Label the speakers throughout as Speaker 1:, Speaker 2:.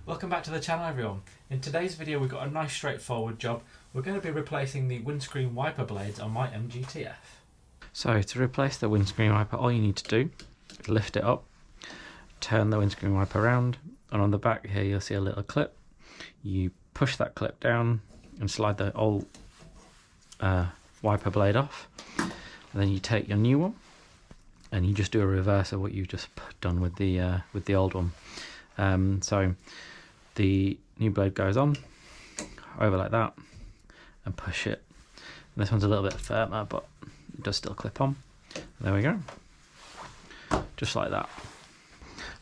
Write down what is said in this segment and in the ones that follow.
Speaker 1: Welcome back to the channel, everyone. In today's video we've got a nice straightforward job. We're going to be replacing the windscreen wiper blades on my MG TF. So to replace the windscreen wiper, all you need to do is lift it up, turn the windscreen wiper around, and on the back here you'll see a little clip. You push that clip down and slide the old wiper blade off, and then you take your new one and you just do a reverse of what you've just done with the old one. So the new blade goes on over like that and push it. And this one's a little bit firmer, but it does still clip on. There we go, just like that.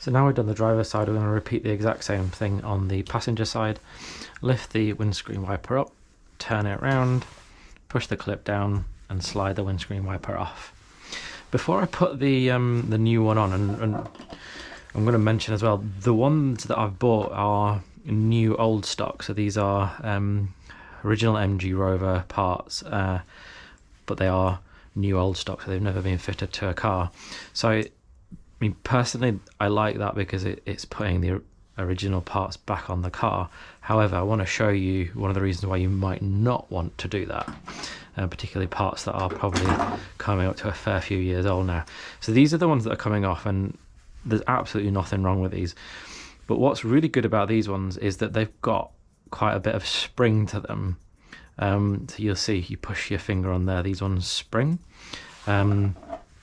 Speaker 1: So now we've done the driver's side, we're going to repeat the exact same thing on the passenger side. Lift the windscreen wiper up, turn it around, push the clip down and slide the windscreen wiper off. Before I put the new one on, and I'm going to mention as well, the ones that I've bought are new old stock, so these are original MG Rover parts, but they are new old stock, so they've never been fitted to a car. So I mean, personally I like that because it's putting the original parts back on the car. However, I want to show you one of the reasons why you might not want to do that, particularly parts that are probably coming up to a fair few years old now. So these are the ones that are coming off, and there's absolutely nothing wrong with these. But what's really good about these ones is that they've got quite a bit of spring to them. So you'll see, you push your finger on there, these ones spring.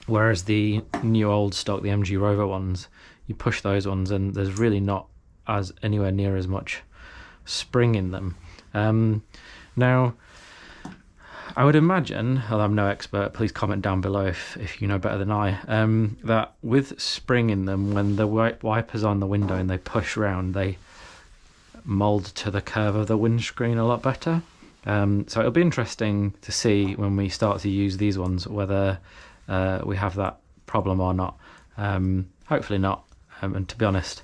Speaker 1: Whereas the new old stock, the MG Rover ones, you push those ones and there's really not anywhere near as much spring in them. Now, I would imagine, although I'm no expert, please comment down below if you know better than I, that with spring in them, when the wipers on the window and they push round, they mould to the curve of the windscreen a lot better. So it'll be interesting to see when we start to use these ones whether we have that problem or not. Hopefully not, and to be honest,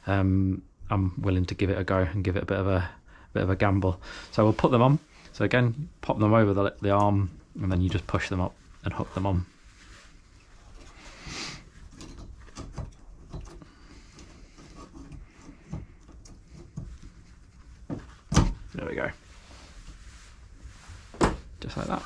Speaker 1: I'm willing to give it a go and give it a bit of a gamble. So we'll put them on. So again, pop them over the arm and then you just push them up and hook them on. There we go. Just like that.